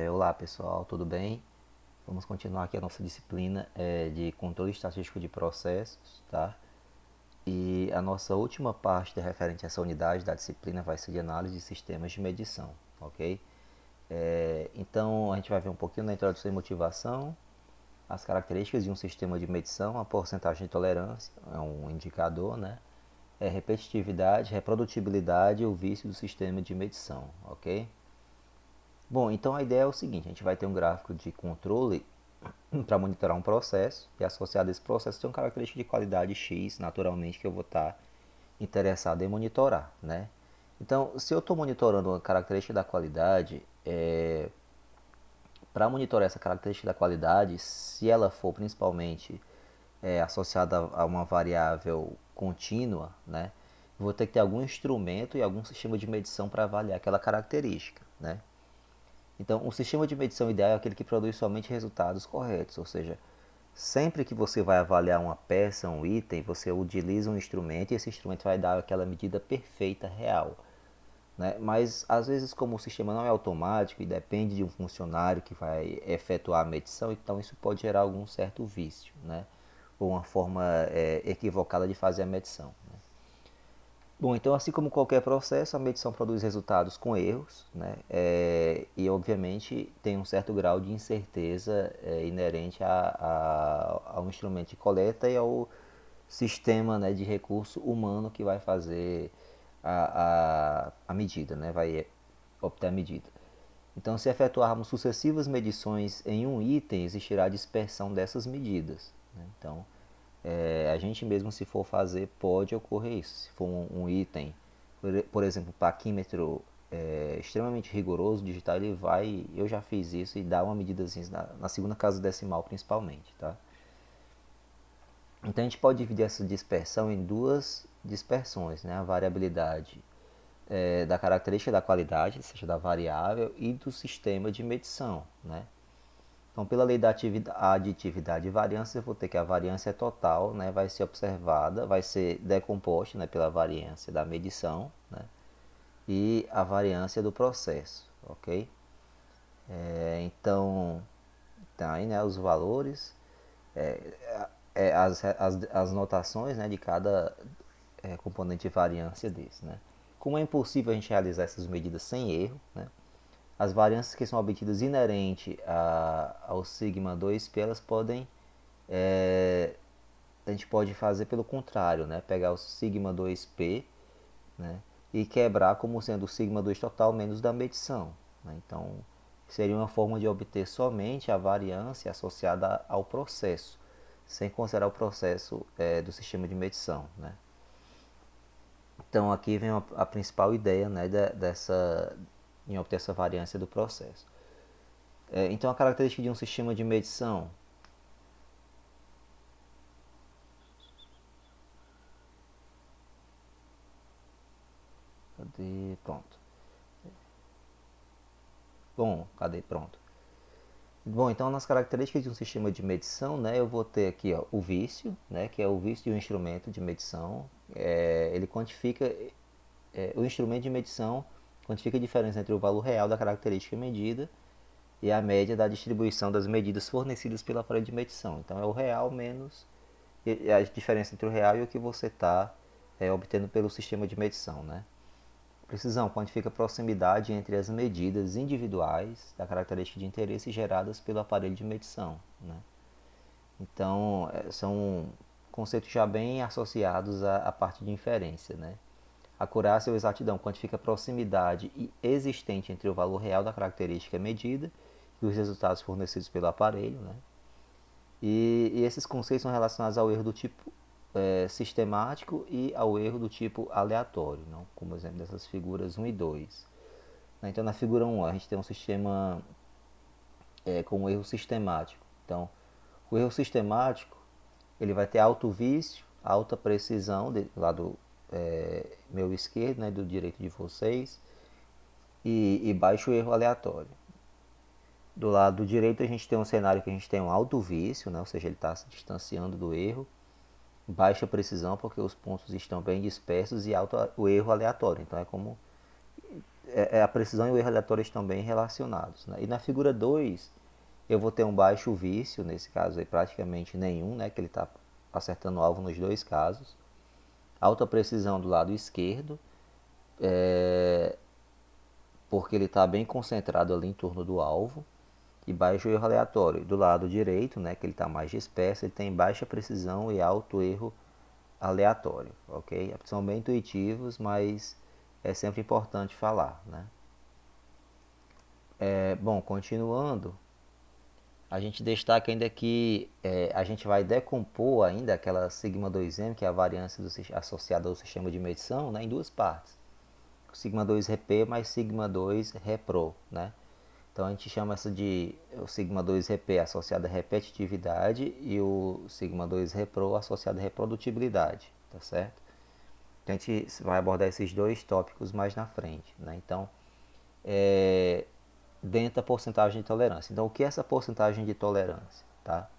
Olá pessoal, tudo bem? Vamos continuar aqui a nossa disciplina de controle estatístico de processos, tá? E a nossa última parte referente a essa unidade da disciplina vai ser de análise de sistemas de medição, ok? Então a gente vai ver um pouquinho da introdução e motivação, as características de um sistema de medição, a porcentagem de tolerância, é um indicador, né? Repetitividade, reprodutibilidade e o vício do sistema de medição, ok? Bom, então a ideia é o seguinte, a gente vai ter um gráfico de controle para monitorar um processo e associado a esse processo tem uma característica de qualidade X, naturalmente, que eu vou estar interessado em monitorar, né? Então, se eu estou monitorando uma característica da qualidade, para monitorar essa característica da qualidade, se ela for principalmente associada a uma variável contínua, né? Vou ter que ter algum instrumento e algum sistema de medição para avaliar aquela característica, né? Então, o sistema de medição ideal é aquele que produz somente resultados corretos, ou seja, sempre que você vai avaliar uma peça, um item, você utiliza um instrumento e esse instrumento vai dar aquela medida perfeita, real. Né? Mas às vezes, como o sistema não é automático e depende de um funcionário que vai efetuar a medição, então isso pode gerar algum certo vício, né? Ou uma forma equivocada de fazer a medição. Né? Bom, então assim como qualquer processo, a medição produz resultados com erros, né? E obviamente tem um certo grau de incerteza inerente ao instrumento de coleta e ao sistema, né, de recurso humano que vai fazer a medida, né? Vai obter a medida. Então, se efetuarmos sucessivas medições em um item, existirá dispersão dessas medidas. Né? Então, a gente mesmo, se for fazer, pode ocorrer isso. Se for um item, por exemplo, paquímetro extremamente rigoroso, digital, ele vai, eu já fiz isso e dá uma medida assim, na segunda casa decimal principalmente, tá? Então a gente pode dividir essa dispersão em duas dispersões, né? A variabilidade da característica da qualidade, ou seja, da variável, e do sistema de medição, né? Então, pela lei da aditividade e variância, eu vou ter que a variância total, né, vai ser observada, vai ser decomposta, né, pela variância da medição, né, e a variância do processo, ok? Então, tá aí, né, os valores, as notações, né, de cada componente de variância desse, né? Como é impossível a gente realizar essas medidas sem erro, né? As variâncias que são obtidas inerente ao sigma 2p, elas podem a gente pode fazer pelo contrário, né? Pegar o sigma 2p, né? E quebrar como sendo o sigma 2 total menos da medição, né? Então, seria uma forma de obter somente a variância associada ao processo, sem considerar o processo do sistema de medição, né? Então, aqui vem a principal ideia, né, em obter essa variância do processo. Então, a característica de um sistema de medição, cadê? Pronto. Bom, cadê? Pronto. Bom, então nas características de um sistema de medição, né, eu vou ter aqui ó, o vício, né, que é o vício de um instrumento de medição. Ele quantifica, o instrumento de medição quantifica a diferença entre o valor real da característica medida e a média da distribuição das medidas fornecidas pelo aparelho de medição. Então é o real menos a diferença entre o real e o que você está obtendo pelo sistema de medição, né? Precisão quantifica a proximidade entre as medidas individuais da característica de interesse geradas pelo aparelho de medição, né? Então, são conceitos já bem associados à parte de inferência, né? Acurácia ou exatidão quantifica a proximidade existente entre o valor real da característica medida e os resultados fornecidos pelo aparelho, né? E esses conceitos são relacionados ao erro do tipo sistemático e ao erro do tipo aleatório, não? Como exemplo dessas figuras 1 e 2. Então, na figura 1, a gente tem um sistema com um erro sistemático. Então, o erro sistemático ele vai ter alto vício, alta precisão, lá do meu esquerdo, né, do direito de vocês, e baixo erro aleatório. Do lado direito a gente tem um cenário que a gente tem um alto vício, né, ou seja, ele está se distanciando do erro, baixa precisão porque os pontos estão bem dispersos e alto o erro aleatório. Então é como a precisão e o erro aleatório estão bem relacionados, né? E na figura 2 eu vou ter um baixo vício, nesse caso aí praticamente nenhum, né? Que ele está acertando o alvo nos dois casos. Alta precisão do lado esquerdo, porque ele está bem concentrado ali em torno do alvo. E baixo erro aleatório do lado direito, né? Que ele está mais disperso, ele tem baixa precisão e alto erro aleatório, ok? São bem intuitivos, mas é sempre importante falar, né? Bom, continuando, a gente destaca ainda que a gente vai decompor ainda aquela sigma 2m, que é a variância associada ao sistema de medição, né, em duas partes. O sigma 2 rep mais sigma 2 repro, né? Então a gente chama essa de o sigma 2 rep associado à repetitividade e o sigma 2 repro associado à reprodutibilidade, tá certo? A gente vai abordar esses dois tópicos mais na frente, né? Então, dentro da porcentagem de tolerância. Então, o que é essa porcentagem de tolerância? Tá?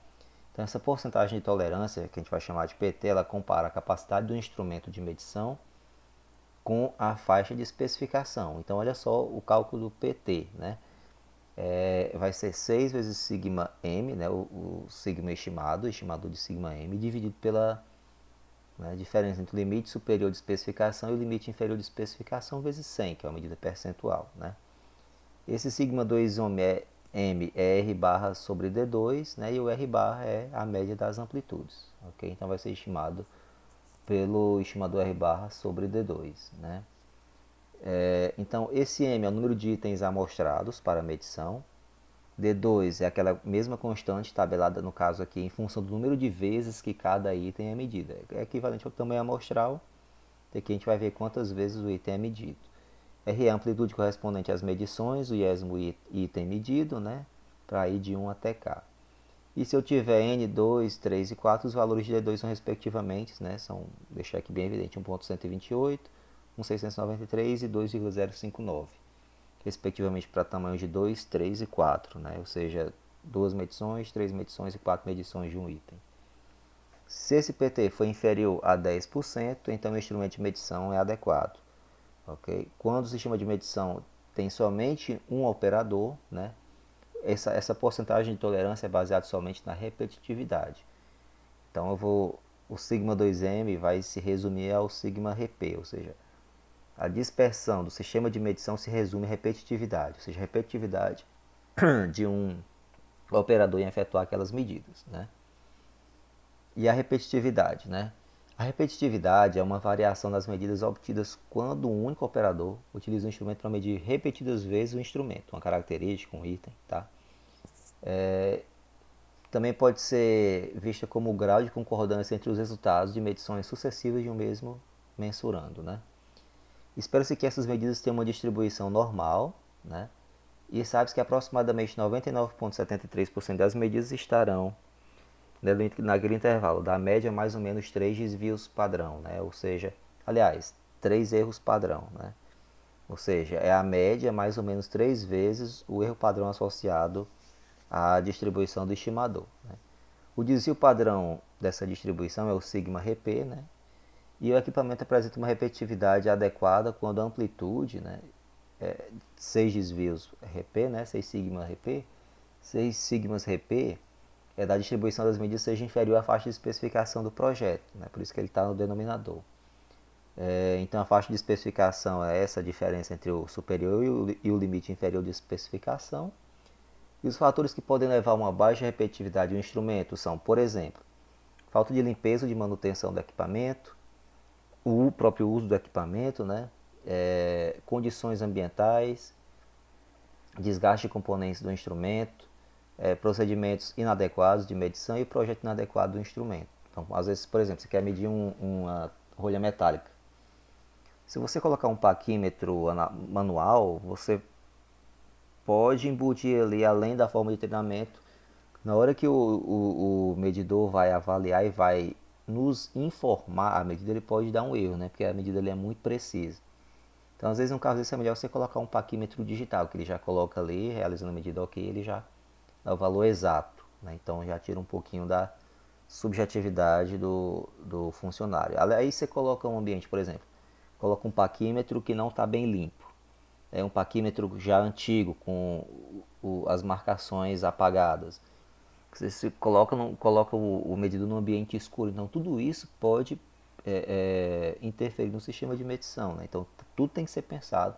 Então, essa porcentagem de tolerância, que a gente vai chamar de PT, ela compara a capacidade do instrumento de medição com a faixa de especificação. Então, olha só o cálculo do PT, né? Vai ser 6 vezes sigma m, né? o sigma estimado, o estimador de sigma m, dividido pela diferença entre o limite superior de especificação e o limite inferior de especificação vezes 100, que é uma medida percentual, né? Esse sigma 2m é R barra sobre D2, né? E o R barra é a média das amplitudes, ok? Então vai ser estimado pelo estimador R barra sobre D2, né? Então esse M é o número de itens amostrados para a medição. D2 é aquela mesma constante tabelada no caso aqui em função do número de vezes que cada item é medido. É equivalente ao tamanho amostral, aqui a gente vai ver quantas vezes o item é medido. R é a amplitude correspondente às medições, o iésimo item medido, né? Para ir de 1 até K. E se eu tiver N, 2, 3 e 4, os valores de D2 são respectivamente, né? São, deixar aqui bem evidente, 1.128, 1.693 e 2,059. Respectivamente para tamanhos de 2, 3 e 4, né? Ou seja, 2 medições, 3 medições e 4 medições de um item. Se esse PT for inferior a 10%, então o instrumento de medição é adequado. Okay? Quando o sistema de medição tem somente um operador, né, essa porcentagem de tolerância é baseada somente na repetitividade. Então o sigma 2m vai se resumir ao sigma rp, ou seja, a dispersão do sistema de medição se resume à repetitividade, ou seja, a repetitividade de um operador em efetuar aquelas medidas, né? E a repetitividade, né? A repetitividade é uma variação das medidas obtidas quando um único operador utiliza o instrumento para medir repetidas vezes o instrumento, uma característica, um item, tá? Também pode ser vista como o grau de concordância entre os resultados de medições sucessivas de um mesmo mensurando, né? Espera-se que essas medidas tenham uma distribuição normal, né? E sabe-se que aproximadamente 99,73% das medidas estarão naquele intervalo da média mais ou menos 3 desvios padrão, né? Ou seja, aliás, 3 erros padrão, né? Ou seja, é a média mais ou menos 3 vezes o erro padrão associado à distribuição do estimador, né? O desvio padrão dessa distribuição é o sigma rp, né? E o equipamento apresenta uma repetitividade adequada quando a amplitude, né, 6 desvios rp, né, 6 sigma rp, 6 sigmas rp é da distribuição das medidas seja inferior à faixa de especificação do projeto, né? Por isso que ele está no denominador. Então a faixa de especificação é essa diferença entre o superior e o limite inferior de especificação. E os fatores que podem levar a uma baixa repetitividade do instrumento são, por exemplo, falta de limpeza ou de manutenção do equipamento, o próprio uso do equipamento, né? Condições ambientais, desgaste de componentes do instrumento, procedimentos inadequados de medição e projeto inadequado do instrumento. Então, às vezes, por exemplo, você quer medir uma rolha metálica. Se você colocar um paquímetro manual, você pode embutir ali, além da forma de treinamento, na hora que o medidor vai avaliar e vai nos informar a medida, ele pode dar um erro, né? Porque a medida ali é muito precisa. Então, às vezes, no caso desse, é melhor você colocar um paquímetro digital, que ele já coloca ali, realizando a medida ok, ele já dá o valor exato, né? Então, já tira um pouquinho da subjetividade do funcionário. Aí você coloca um ambiente, por exemplo, coloca um paquímetro que não está bem limpo. é um paquímetro já antigo, com as marcações apagadas. Você se coloca o medidor no ambiente escuro. Então, tudo isso pode interferir no sistema de medição. Né? Então, tudo tem que ser pensado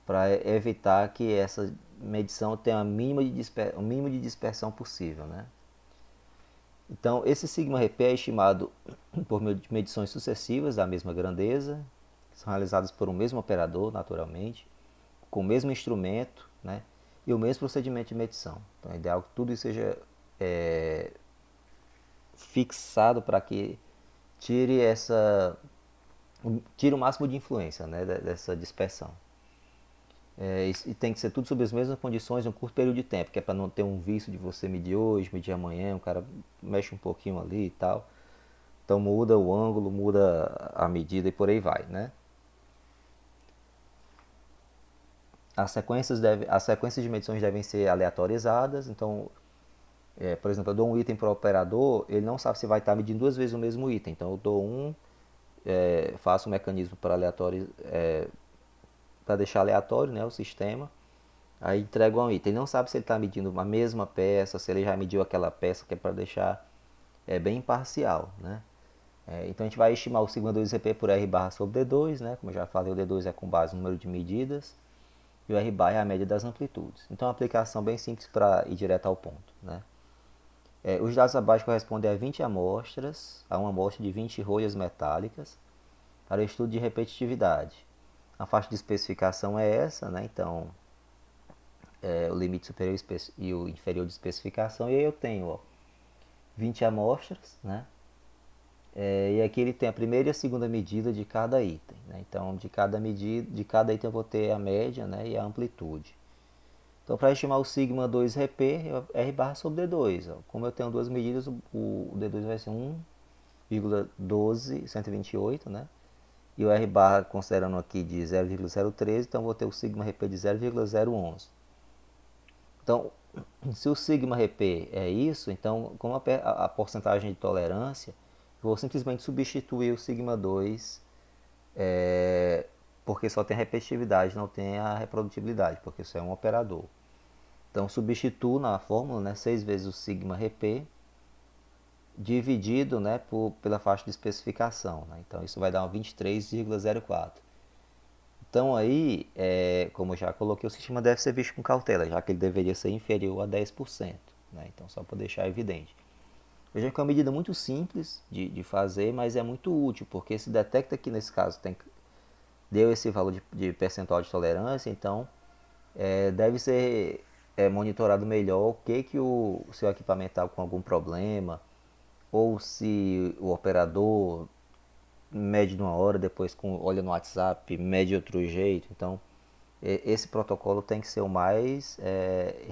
para evitar que essa medição tenha o mínimo de dispersão possível. Né? Então, esse sigma-Rp é estimado por meio de medições sucessivas da mesma grandeza, que são realizadas por um mesmo operador, naturalmente, com o mesmo instrumento, né, e o mesmo procedimento de medição. Então, é ideal que tudo isso seja fixado para que tire tire o máximo de influência, né, dessa dispersão. E tem que ser tudo sob as mesmas condições em um curto período de tempo, que é para não ter um vício de você medir hoje, medir amanhã, o cara mexe um pouquinho ali e tal. Então muda o ângulo, muda a medida e por aí vai, né? As sequências de medições devem ser aleatorizadas. Então, por exemplo, eu dou um item para o operador, ele não sabe se vai estar medindo duas vezes o mesmo item. Então eu dou faço um mecanismo para para deixar aleatório, né, o sistema. Aí entrego um item. Ele não sabe se ele está medindo a mesma peça, se ele já mediu aquela peça, que é para deixar bem imparcial, né? Então a gente vai estimar o sigma 2Rp por R barra sobre D2, né? Como eu já falei, o D2 é com base no número de medidas e o R bar é a média das amplitudes. Então é uma aplicação bem simples para ir direto ao ponto, né? Os dados abaixo correspondem a 20 amostras, a uma amostra de 20 rolhas metálicas, para o estudo de repetitividade. A faixa de especificação é essa, né? Então o limite superior e o inferior de especificação, e aí eu tenho 20 amostras, né? E aqui ele tem a primeira e a segunda medida de cada item, né? Então de cada item eu vou ter a média, né, e a amplitude. Então para estimar o sigma 2Rp, R barra sobre D2. Ó. Como eu tenho duas medidas, o D2 vai ser 1,12128, né? E o R barra considerando aqui de 0,013, então eu vou ter o sigma Rp de 0,011. Então, se o sigma Rp é isso, então como a porcentagem de tolerância, eu vou simplesmente substituir o sigma 2, porque só tem a repetitividade, não tem a reprodutibilidade, porque isso é um operador. Então substituo na fórmula, né, 6 vezes o sigma Rp dividido, né, pela faixa de especificação. Né? Então isso vai dar um 23,04. Então aí, como eu já coloquei, o sistema deve ser visto com cautela, já que ele deveria ser inferior a 10%. Né? Então só para deixar evidente. Veja que é uma medida muito simples de fazer, mas é muito útil, porque se detecta que nesse caso deu esse valor de percentual de tolerância, então deve ser monitorado melhor o que o seu equipamento está com algum problema, ou se o operador mede numa hora, depois olha no WhatsApp, mede de outro jeito. Então, esse protocolo tem que ser o mais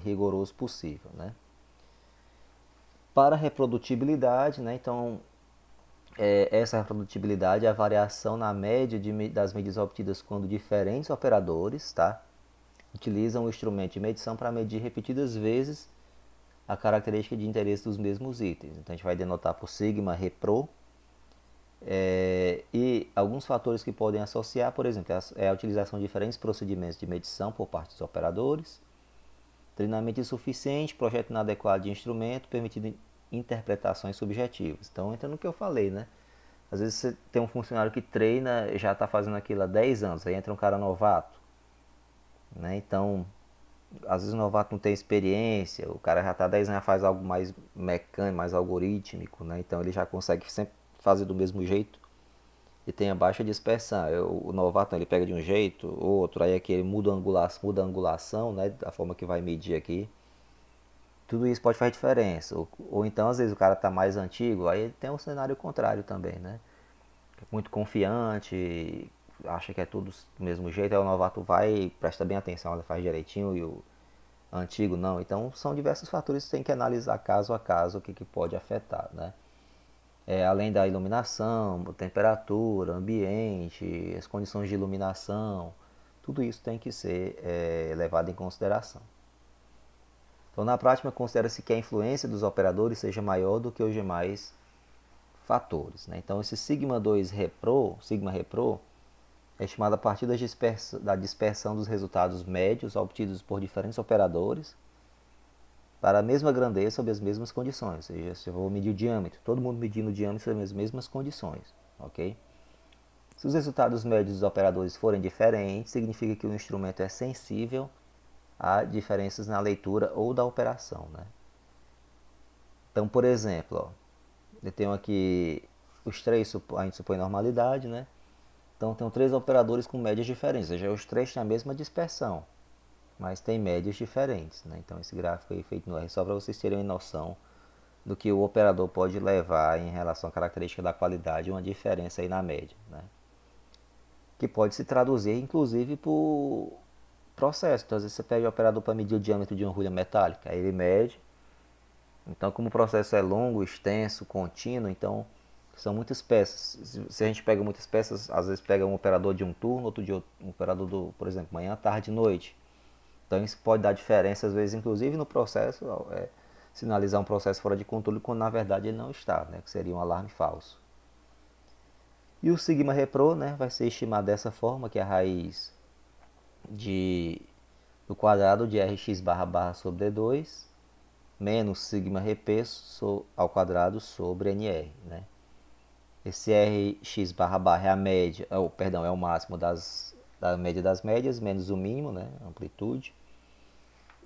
rigoroso possível, né? Para a reprodutibilidade, né? Então, essa reprodutibilidade é a variação na média das medidas obtidas quando diferentes operadores, tá, utilizam o instrumento de medição para medir repetidas vezes a característica de interesse dos mesmos itens. Então a gente vai denotar por sigma repro, e alguns fatores que podem associar, por exemplo, é a utilização de diferentes procedimentos de medição por parte dos operadores, treinamento insuficiente, projeto inadequado de instrumento, permitindo interpretações subjetivas. Então entra no que eu falei, né? Às vezes você tem um funcionário que treina e já está fazendo aquilo há 10 anos, aí entra um cara novato, né? Então, às vezes o novato não tem experiência, o cara já está há 10 anos, já faz algo mais mecânico, mais algorítmico, né? Então ele já consegue sempre fazer do mesmo jeito e tem a baixa dispersão. O novato ele pega de um jeito, outro, aí aqui ele muda a angulação, né? Da forma que vai medir aqui. Tudo isso pode fazer diferença. Ou então, às vezes, o cara está mais antigo, aí tem um cenário contrário também, né? Muito confiante, acha que é tudo do mesmo jeito, aí o novato vai, presta bem atenção, ele faz direitinho e o antigo não. Então são diversos fatores que você tem que analisar caso a caso o que pode afetar, né? Além da iluminação, temperatura, ambiente, as condições de iluminação, tudo isso tem que ser levado em consideração. Então na prática considera-se que a influência dos operadores seja maior do que os demais fatores. Né? Então esse sigma 2 repro, sigma repro, é estimada a partir da dispersão dos resultados médios obtidos por diferentes operadores para a mesma grandeza sob as mesmas condições. Ou seja, se eu vou medir o diâmetro, todo mundo medindo o diâmetro sob as mesmas condições, ok? Se os resultados médios dos operadores forem diferentes, significa que o instrumento é sensível a diferenças na leitura ou da operação, né? Então, por exemplo, ó, eu tenho aqui os três, a gente supõe normalidade, né? Então, tem três operadores com médias diferentes, ou seja, os três têm a mesma dispersão, mas tem médias diferentes, né? Então, esse gráfico aí feito no R só para vocês terem uma noção do que o operador pode levar em relação à característica da qualidade, uma diferença aí na média, né? Que pode se traduzir, inclusive, por processo. Então, às vezes você pede o operador para medir o diâmetro de uma agulha metálica, aí ele mede. Então, como o processo é longo, extenso, contínuo, então são muitas peças. Se a gente pega muitas peças, às vezes pega um operador de um turno, outro de outro, um operador do, por exemplo, manhã, tarde e noite. Então isso pode dar diferença, às vezes, inclusive no processo, sinalizar um processo fora de controle quando na verdade ele não está, né, que seria um alarme falso. E o sigma repro, né, vai ser estimado dessa forma, que é a raiz do quadrado de Rx barra barra sobre D2 menos sigma rp ao quadrado sobre NR, né? Esse Rx barra barra é a média, perdão, é o máximo da média das médias, menos o mínimo, né? Amplitude.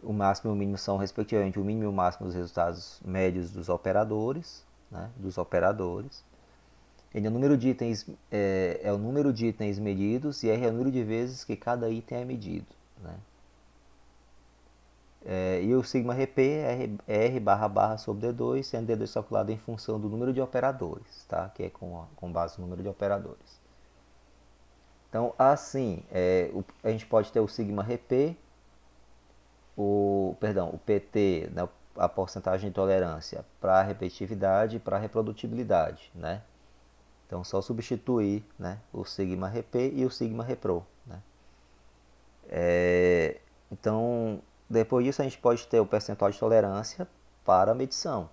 O máximo e o mínimo são, respectivamente, o mínimo e o máximo dos resultados médios dos operadores, né? Dos operadores. N é o número de itens, é o número de itens medidos e R é o número de vezes que cada item é medido, né? E o sigma rp é R barra barra sobre D2, sendo D2 calculado em função do número de operadores, tá? Que é com base no número de operadores. Então, assim, a gente pode ter o sigma rp, o PT, né, a porcentagem de tolerância para a repetitividade e para a reprodutibilidade, né? Então, só substituir, né, o sigma rp e o sigma repro, né? Então, depois disso a gente pode ter o percentual de tolerância para a medição.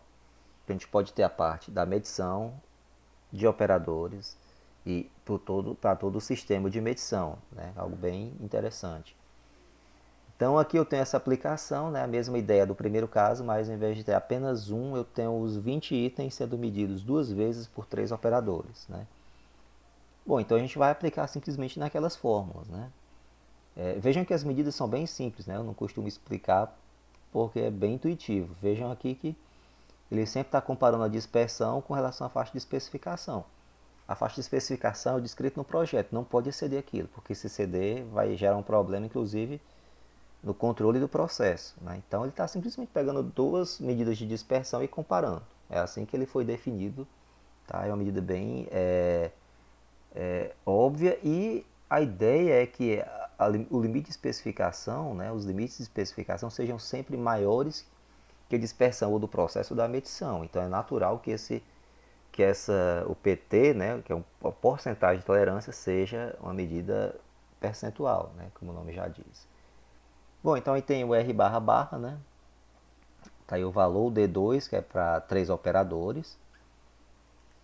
A gente pode ter a parte da medição de operadores e para todo o sistema de medição, né? Algo bem interessante. Então aqui eu tenho essa aplicação, né? A mesma ideia do primeiro caso, mas em vez de ter apenas um, eu tenho os 20 itens sendo medidos duas vezes por três operadores, né? Bom, então a gente vai aplicar simplesmente naquelas fórmulas, né? Vejam que as medidas são bem simples, né? Eu não costumo explicar porque é bem intuitivo. Vejam aqui que ele sempre está comparando a dispersão com relação à faixa de especificação. A faixa de especificação é descrita no projeto, não pode exceder aquilo, porque se exceder vai gerar um problema, inclusive, no controle do processo, né? Então ele está simplesmente pegando duas medidas de dispersão e comparando. É assim que ele foi definido, tá? É uma medida bem óbvia e a ideia é que o limite de especificação, né, os limites de especificação sejam sempre maiores que a dispersão ou do processo ou da medição. Então é natural que o PT, né, que é uma porcentagem de tolerância, seja uma medida percentual, né, como o nome já diz. Bom, então aí tem o R barra barra, né? Tá aí o valor, o D2, que é para três operadores.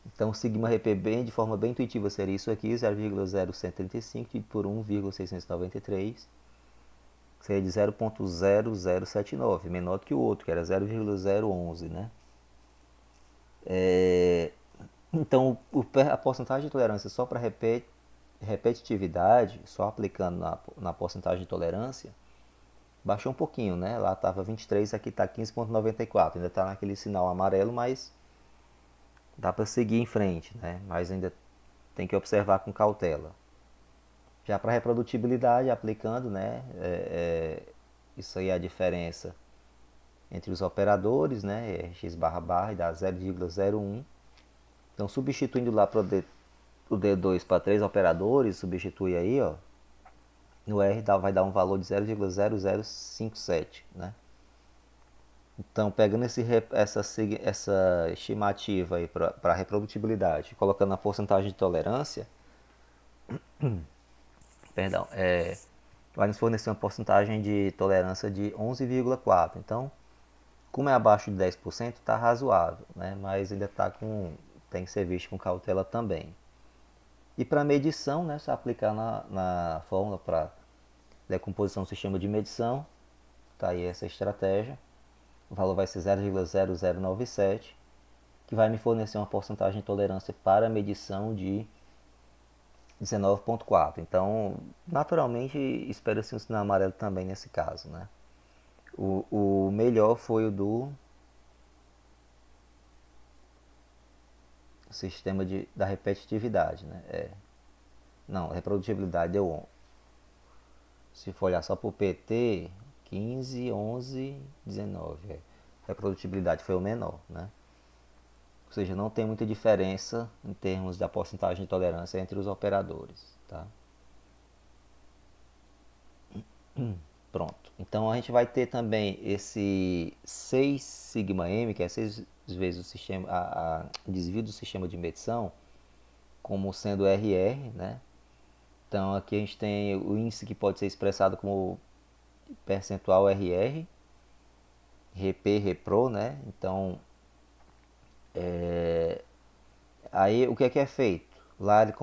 Então, o sigma RPB, de forma bem intuitiva, seria isso aqui, 0,0135 dividido por 1,693, seria de 0,0079, menor do que o outro, que era 0,011, né? Então, a porcentagem de tolerância só para repetitividade, só aplicando na porcentagem de tolerância, baixou um pouquinho, né? Lá estava 23, aqui está 15,94. Ainda está naquele sinal amarelo, mas dá para seguir em frente, né? Mas ainda tem que observar com cautela. Já para reprodutibilidade, aplicando, né? Isso aí é a diferença entre os operadores, né? X barra barra e dá 0,01. Então, substituindo lá para o D2 para três operadores, substitui aí, ó. No R vai dar um valor de 0,0057, né? Então, pegando essa estimativa aí para a reprodutibilidade, colocando a porcentagem de tolerância, perdão, vai nos fornecer uma porcentagem de tolerância de 11,4. Então, como é abaixo de 10%, está razoável, né? Mas ainda tem que ser visto com cautela também. E para medição, né, só aplicar na fórmula para decomposição do sistema de medição. Tá aí essa estratégia. O valor vai ser 0,0097, que vai me fornecer uma porcentagem de tolerância para a medição de 19,4. Então, naturalmente, espera-se um sinal amarelo também nesse caso, né? O melhor foi o do sistema da repetitividade, né? Não, reprodutibilidade deu 11. Se for olhar só por PT, 15, 11, 19. Reprodutibilidade foi o menor, né? Ou seja, não tem muita diferença em termos da porcentagem de tolerância entre os operadores, tá? Pronto. Então a gente vai ter também esse 6 sigma m, que é 6 vezes o sistema, o desvio do sistema de medição, como sendo RR, né? Então aqui a gente tem o índice que pode ser expressado como percentual RR, Rp, Repro, né? Então aí o que é feito? Lá ele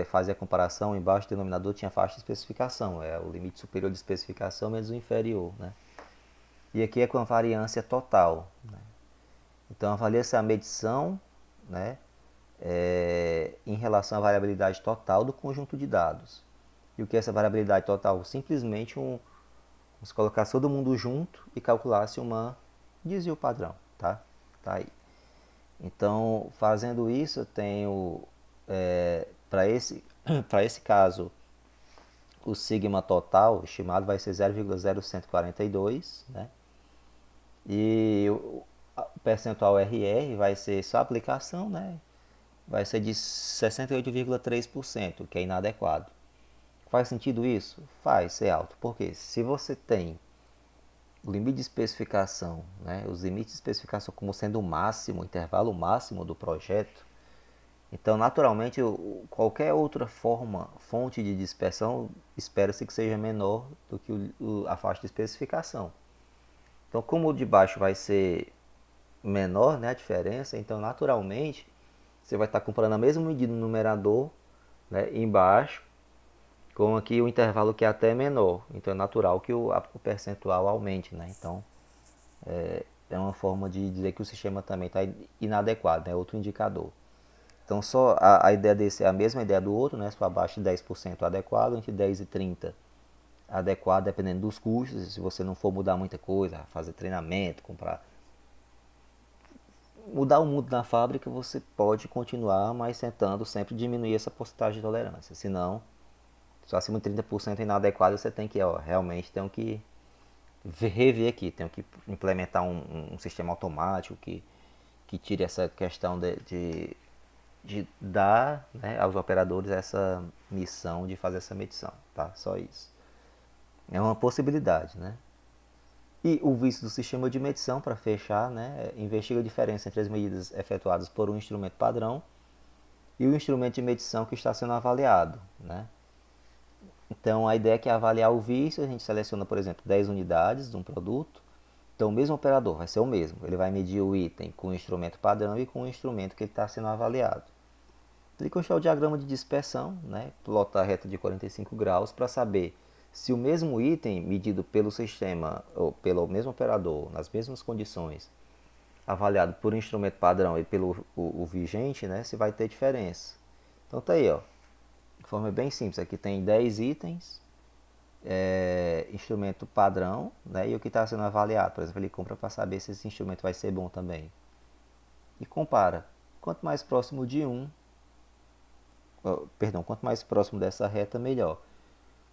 fazia a comparação, embaixo do denominador tinha faixa de especificação, é o limite superior de especificação menos o inferior, né? E aqui é com a variância total, né? Então avalia-se a medição, né, em relação à variabilidade total do conjunto de dados. E o que é essa variabilidade total? Simplesmente vamos colocar todo mundo junto e calcular-se uma desvio padrão, tá? Tá aí. Então, fazendo isso, eu tenho, para esse caso, o sigma total estimado vai ser 0,0142, né? E o percentual RR vai ser só aplicação, né? Vai ser de 68,3%, que é inadequado. Faz sentido isso? Faz ser alto. Porque se você tem o limite de especificação, né, os limites de especificação como sendo o máximo, o intervalo máximo do projeto, então naturalmente qualquer outra fonte de dispersão espera-se que seja menor do que a faixa de especificação. Então como o de baixo vai ser menor, né, a diferença, então naturalmente você vai estar comparando a mesma medida no numerador, né, embaixo, com aqui o intervalo que é até menor. Então é natural que o percentual aumente, né? Então é uma forma de dizer que o sistema também está inadequado, né? Outro indicador. Então só a ideia desse é a mesma ideia do outro, né? Se for abaixo de 10% adequado, entre 10 e 30 adequado, dependendo dos custos. Se você não for mudar muita coisa, fazer treinamento, comprar, mudar o mundo na fábrica, você pode continuar, mas tentando sempre diminuir essa porcentagem de tolerância. Senão, só acima de 30% inadequado, você tem que, realmente tem que rever aqui, tem que implementar um sistema automático que tire essa questão de dar, né, aos operadores essa missão de fazer essa medição, tá? Só isso. É uma possibilidade, né? E o vício do sistema de medição, para fechar, né, investiga a diferença entre as medidas efetuadas por um instrumento padrão e o instrumento de medição que está sendo avaliado, né? Então a ideia é que avaliar o vício, a gente seleciona, por exemplo, 10 unidades de um produto. Então o mesmo operador vai ser o mesmo. Ele vai medir o item com o instrumento padrão e com o instrumento que ele está sendo avaliado. Ele construir o diagrama de dispersão, né? Plota a reta de 45 graus para saber se o mesmo item medido pelo sistema ou pelo mesmo operador, nas mesmas condições, avaliado por um instrumento padrão e pelo o vigente, né? Se vai ter diferença. Então tá aí, ó. De forma bem simples, aqui tem 10 itens, instrumento padrão, né, e o que está sendo avaliado. Por exemplo, ele compra para saber se esse instrumento vai ser bom também. E compara. Quanto mais próximo de quanto mais próximo dessa reta, melhor.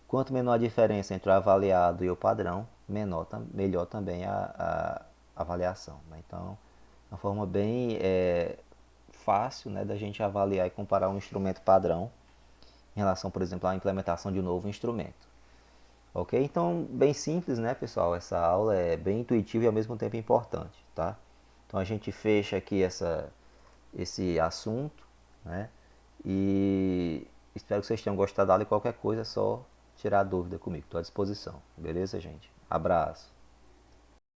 Quanto menor a diferença entre o avaliado e o padrão, melhor também a avaliação, né? Então, uma forma bem fácil, né, da gente avaliar e comparar um instrumento padrão em relação, por exemplo, à implementação de um novo instrumento. Ok? Então, bem simples, né, pessoal? Essa aula é bem intuitiva e ao mesmo tempo importante, tá? Então, a gente fecha aqui esse assunto, né? E espero que vocês tenham gostado da aula e qualquer coisa é só tirar dúvida comigo. Estou à disposição. Beleza, gente? Abraço.